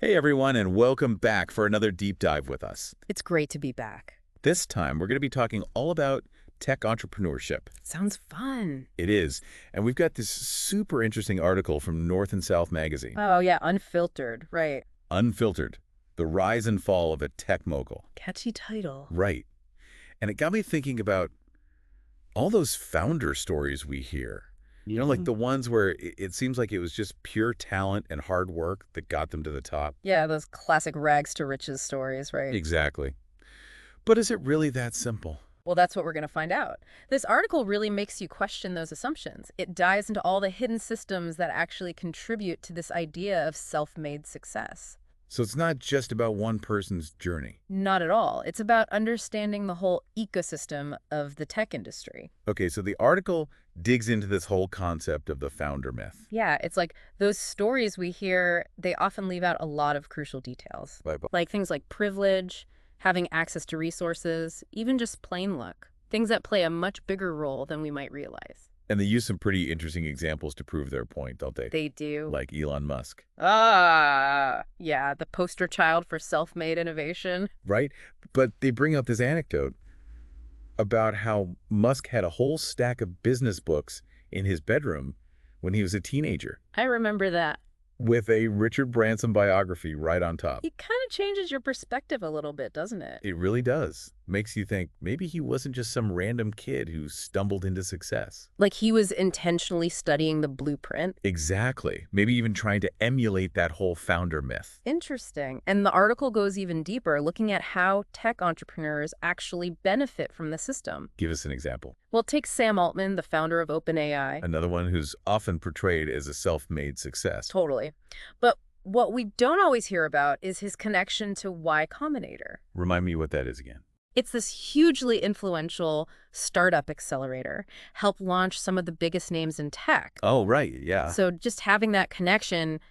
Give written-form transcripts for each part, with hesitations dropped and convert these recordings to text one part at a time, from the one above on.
Hey everyone, and welcome back for another deep dive with us. It's great to be back. This time, we're going to be talking all about tech entrepreneurship. Sounds fun. It is, and we've got this super interesting article from North and South magazine, Oh, yeah, Unfiltered, right. Unfiltered, the rise and fall of a tech mogul. Catchy title. Right. And it got me thinking about all those founder stories we hear. You know, like the ones where it seems like it was just pure talent and hard work that got them to the top. Yeah, those classic rags to riches stories, right? Exactly. But is it really that simple? Well, that's what we're going to find out. This article really makes you question those assumptions. It dives into all the hidden systems that actually contribute to this idea of self-made success. So it's not just about one person's journey. Not at all. It's about understanding the whole ecosystem of the tech industry. Okay, so the article digs into this whole concept of the founder myth. Yeah, it's like those stories we hear, they often leave out a lot of crucial details. Like things like privilege, having access to resources, even just plain luck. Things that play a much bigger role than we might realize. And they use some pretty interesting examples to prove their point, don't they? They do. Like Elon Musk. Yeah, the poster child for self-made innovation. Right? But they bring up this anecdote about how Musk had a whole stack of business books in his bedroom when he was a teenager, I remember that. with a Richard Branson biography right on top. It kind of changes your perspective a little bit, doesn't it? It really does. Makes you think maybe he wasn't just some random kid who stumbled into success. Like he was intentionally studying the blueprint. Exactly. Maybe even trying to emulate that whole founder myth. Interesting. And the article goes even deeper, looking at how tech entrepreneurs actually benefit from the system. Give us an example. Well, take Sam Altman, the founder of OpenAI. Another one who's often portrayed as a self-made success. Totally. But what we don't always hear about is his connection to Y Combinator. Remind me what that is again. It's this hugely influential startup accelerator, helped launch some of the biggest names in tech. Oh, right. Yeah. So just having that connection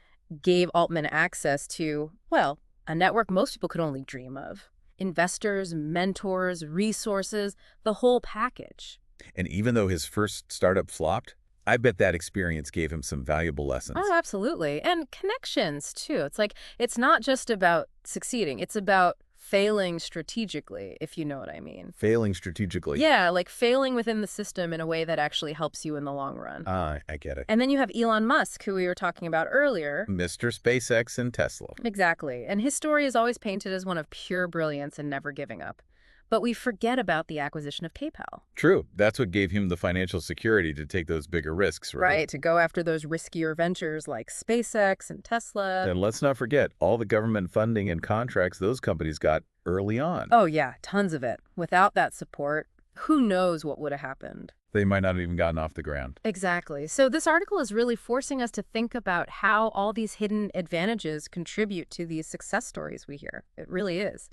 gave Altman access to, well, a network most people could only dream of. Investors, mentors, resources, the whole package. And even though his first startup flopped, I bet that experience gave him some valuable lessons. Oh, absolutely. And connections, too. It's like, it's not just about succeeding. It's about failing strategically, if you know what I mean. Failing strategically. Yeah, like failing within the system in a way that actually helps you in the long run. I get it. And then you have Elon Musk, who we were talking about earlier. Mr. SpaceX and Tesla. Exactly. And his story is always painted as one of pure brilliance and never giving up. But we forget about the acquisition of PayPal. True. That's what gave him the financial security to take those bigger risks, right? Right, to go after those riskier ventures like SpaceX and Tesla. And let's not forget all the government funding and contracts those companies got early on. Oh, yeah, tons of it. Without that support, who knows what would have happened? They might not have even gotten off the ground. Exactly. So this article is really forcing us to think about how all these hidden advantages contribute to these success stories we hear. It really is.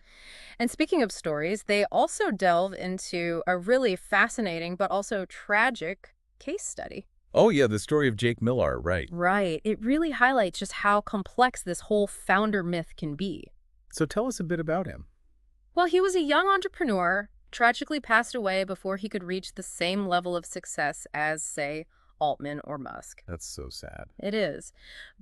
And speaking of stories, they also delve into a really fascinating but also tragic case study. Oh, yeah, the story of Jake Millar, right. Right. It really highlights just how complex this whole founder myth can be. So tell us a bit about him. Well, he was a young entrepreneur, tragically passed away before he could reach the same level of success as, say, Altman or Musk. That's so sad. It is.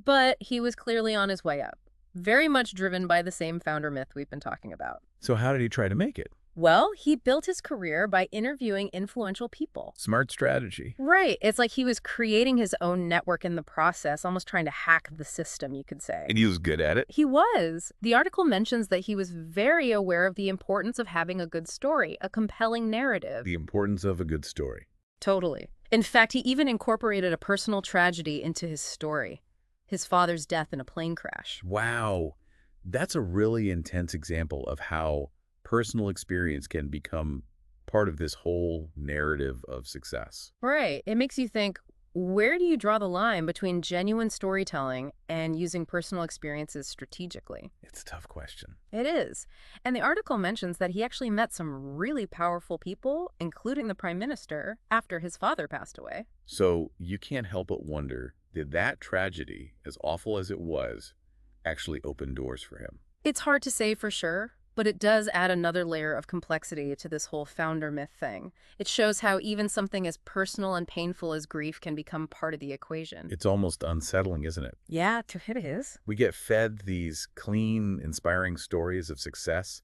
But he was clearly on his way up, very much driven by the same founder myth we've been talking about. So how did he try to make it? Well, he built his career by interviewing influential people. Smart strategy. Right. It's like he was creating his own network in the process, almost trying to hack the system, you could say. And he was good at it? He was. The article mentions that he was very aware of the importance of having a good story, a compelling narrative. The importance of a good story. Totally. In fact, he even incorporated a personal tragedy into his story. His father's death in a plane crash. Wow. That's a really intense example of how personal experience can become part of this whole narrative of success. Right. It makes you think, where do you draw the line between genuine storytelling and using personal experiences strategically? It's a tough question. It is. And the article mentions that he actually met some really powerful people, including the prime minister, after his father passed away. So you can't help but wonder, did that tragedy, as awful as it was, actually open doors for him? It's hard to say for sure, But it does add another layer of complexity to this whole founder myth thing. It shows how even something as personal and painful as grief can become part of the equation. It's almost unsettling, isn't it? Yeah, it is. We get fed these clean, inspiring stories of success,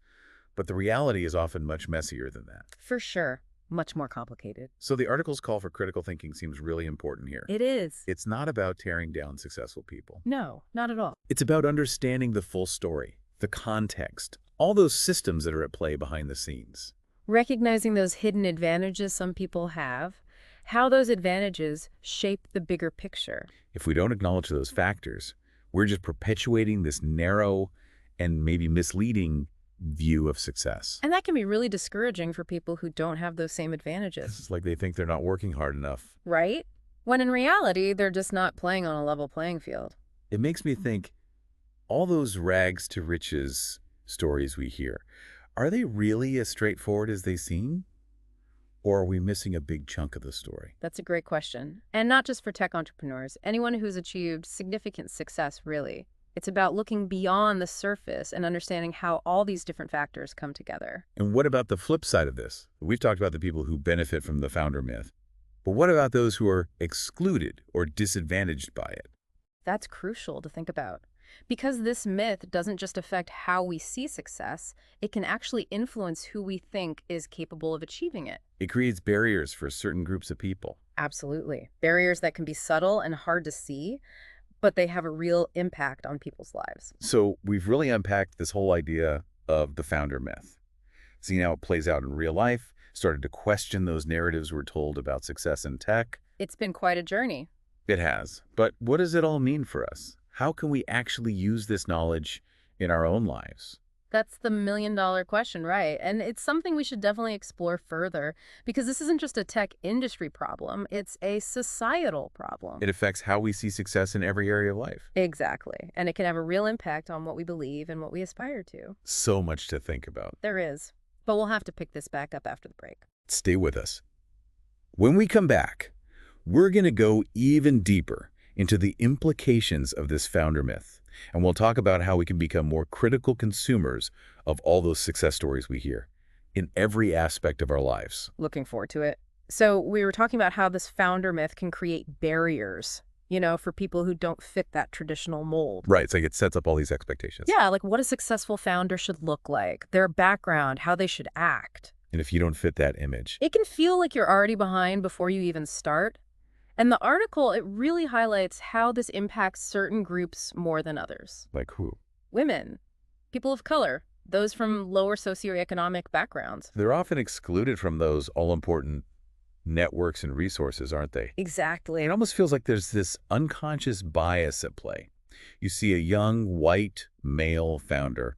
but the reality is often much messier than that. For sure. Much more complicated. So the article's call for critical thinking seems really important here. It is. It's not about tearing down successful people. No, not at all. It's about understanding the full story, the context, all those systems that are at play behind the scenes. Recognizing those hidden advantages some people have, how those advantages shape the bigger picture. If we don't acknowledge those factors, we're just perpetuating this narrow and maybe misleading view of success. And that can be really discouraging for people who don't have those same advantages. It's like they think they're not working hard enough. Right? When in reality, they're just not playing on a level playing field. It makes me think, all those rags to riches stories we hear, are they really as straightforward as they seem? Or are we missing a big chunk of the story? That's a great question. And not just for tech entrepreneurs, anyone who's achieved significant success, really. It's about looking beyond the surface and understanding how all these different factors come together. And what about the flip side of this? We've talked about the people who benefit from the founder myth. But what about those who are excluded or disadvantaged by it? That's crucial to think about. Because this myth doesn't just affect how we see success, it can actually influence who we think is capable of achieving it. It creates barriers for certain groups of people. Absolutely. Barriers that can be subtle and hard to see, but they have a real impact on people's lives. So we've really unpacked this whole idea of the founder myth, seen how it plays out in real life, started to question those narratives we're told about success in tech. It's been quite a journey. It has. But what does it all mean for us? How can we actually use this knowledge in our own lives? That's the million-dollar question, right? And it's something we should definitely explore further, because this isn't just a tech industry problem, it's a societal problem. It affects how we see success in every area of life. Exactly. And it can have a real impact on what we believe and what we aspire to. So much to think about. There is. But we'll have to pick this back up after the break. Stay with us. When we come back, we're going to go even deeper into the implications of this founder myth. And we'll talk about how we can become more critical consumers of all those success stories we hear in every aspect of our lives. Looking forward to it. So we were talking about how this founder myth can create barriers, for people who don't fit that traditional mold. Right. It's like it sets up all these expectations. Yeah, like what a successful founder should look like, their background, how they should act. And if you don't fit that image, It can feel like you're already behind before you even start. And the article, it really highlights how this impacts certain groups more than others. like who? Women, people of color, those from lower socioeconomic backgrounds. They're often excluded from those all-important networks and resources, aren't they? Exactly. It almost feels like there's this unconscious bias at play. You see a young, white, male founder,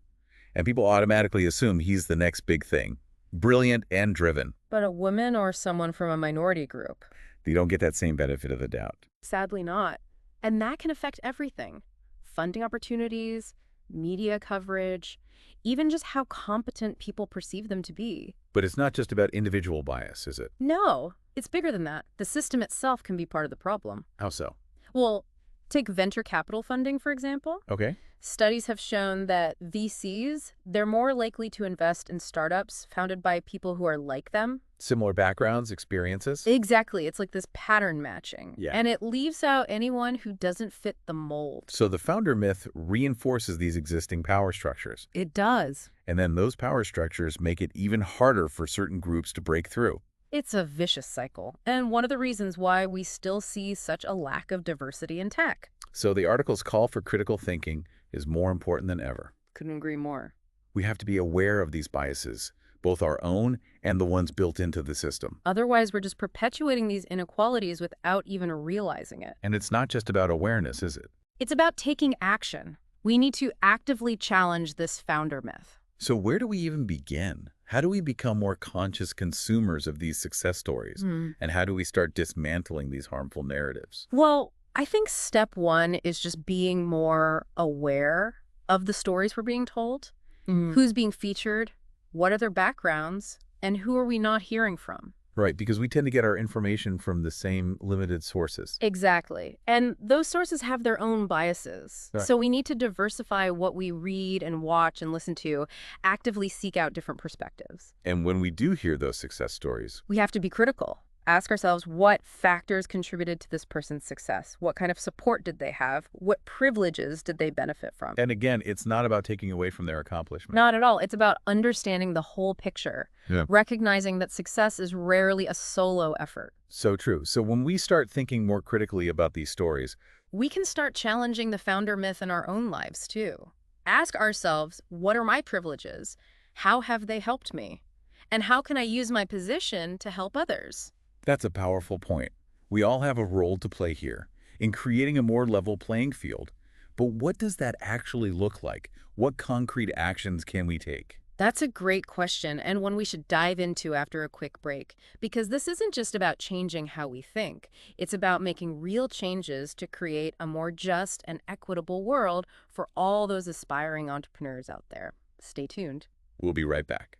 and people automatically assume he's the next big thing, brilliant and driven. But a woman or someone from a minority group? They don't get that same benefit of the doubt. Sadly not. And that can affect everything. Funding opportunities, media coverage, even just how competent people perceive them to be. But it's not just about individual bias, is it? No, it's bigger than that. The system itself can be part of the problem. How so? Well, take venture capital funding, for example. Okay. Studies have shown that VCs, they're more likely to invest in startups founded by people who are like them. Similar backgrounds, experiences? Exactly. It's like this pattern matching. Yeah. And it leaves out anyone who doesn't fit the mold. So the founder myth reinforces these existing power structures. It does. And then those power structures make it even harder for certain groups to break through. It's a vicious cycle, and one of the reasons why we still see such a lack of diversity in tech. So the article's call for critical thinking is more important than ever. Couldn't agree more. We have to be aware of these biases, both our own and the ones built into the system. Otherwise, we're just perpetuating these inequalities without even realizing it. And it's not just about awareness, is it? It's about taking action. We need to actively challenge this founder myth. So where do we even begin? How do we become more conscious consumers of these success stories? And how do we start dismantling these harmful narratives? Well, I think step one is just being more aware of the stories we're being told. Who's being featured? What are their backgrounds? And who are we not hearing from? Right, because we tend to get our information from the same limited sources. Exactly. And those sources have their own biases. Right. So we need to diversify what we read and watch and listen to, actively seek out different perspectives. And when we do hear those success stories, We have to be critical. Ask ourselves what factors contributed to this person's success? What kind of support did they have? What privileges did they benefit from? and again, it's not about taking away from their accomplishment. Not at all. It's about understanding the whole picture, Yeah. recognizing that success is rarely a solo effort. So true. So when we start thinking more critically about these stories, We can start challenging the founder myth in our own lives, too. Ask ourselves, what are my privileges? How have they helped me? And how can I use my position to help others? that's a powerful point. We all have a role to play here in creating a more level playing field. But what does that actually look like? What concrete actions can we take? That's a great question, and one we should dive into after a quick break, because this isn't just about changing how we think. It's about making real changes to create a more just and equitable world for all those aspiring entrepreneurs out there. Stay tuned. We'll be right back.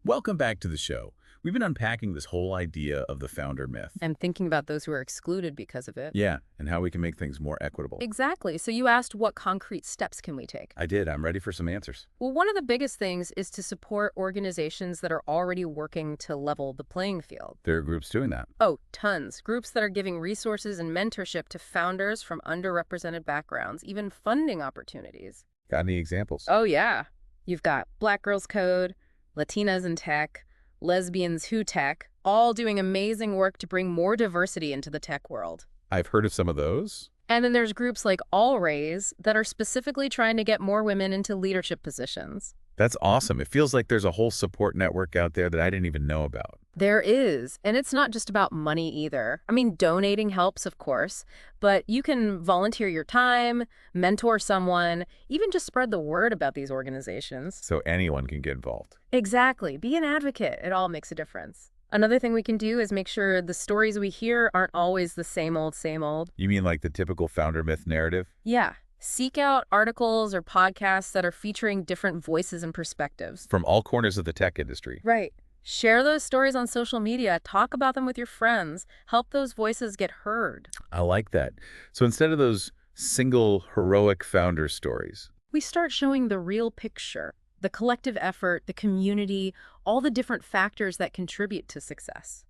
Welcome back to the show. We've been unpacking this whole idea of the founder myth. I'm thinking about those who are excluded because of it. Yeah, and how we can make things more equitable. Exactly. So you asked, what concrete steps can we take? I did. I'm ready for some answers. Well, one of the biggest things is to support organizations that are already working to level the playing field. There are groups doing that. Oh, tons. Groups that are giving resources and mentorship to founders from underrepresented backgrounds, even funding opportunities. Got any examples? Oh, yeah. You've got Black Girls Code, Latinas in Tech, Lesbians Who Tech, all doing amazing work to bring more diversity into the tech world. I've heard of some of those. And then there's groups like All Raise that are specifically trying to get more women into leadership positions. That's awesome. It feels like there's a whole support network out there that I didn't even know about. There is, and it's not just about money either. I mean, donating helps, of course, but you can volunteer your time, mentor someone, even just spread the word about these organizations. So anyone can get involved. Exactly. Be an advocate. It all makes a difference. Another thing we can do is make sure the stories we hear aren't always the same old, same old. You mean like the typical founder myth narrative? Yeah. Seek out articles or podcasts that are featuring different voices and perspectives. From all corners of the tech industry. Right. Share those stories on social media. Talk about them with your friends. Help those voices get heard. I like that. So instead of those single heroic founder stories, We start showing the real picture, the collective effort, the community, all the different factors that contribute to success.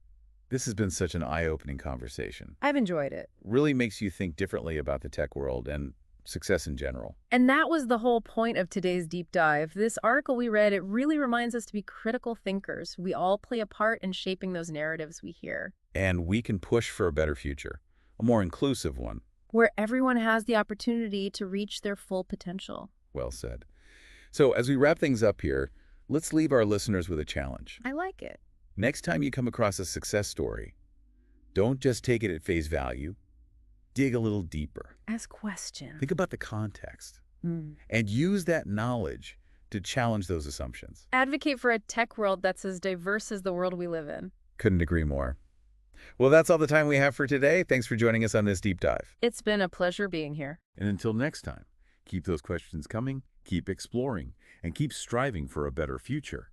this has been such an eye-opening conversation. I've enjoyed it. Really makes you think differently about the tech world and success in general. And that was the whole point of today's deep dive. This article we read, it really reminds us to be critical thinkers. We all play a part in shaping those narratives we hear, And we can push for a better future, a more inclusive one. where everyone has the opportunity to reach their full potential. Well said. So as we wrap things up here, let's leave our listeners with a challenge. I like it. Next time you come across a success story, don't just take it at face value. Dig a little deeper. Ask questions. Think about the context and use that knowledge to challenge those assumptions. Advocate for a tech world that's as diverse as the world we live in. Couldn't agree more. Well, that's all the time we have for today. Thanks for joining us on this deep dive. It's been a pleasure being here. And until next time, keep those questions coming, keep exploring, and keep striving for a better future.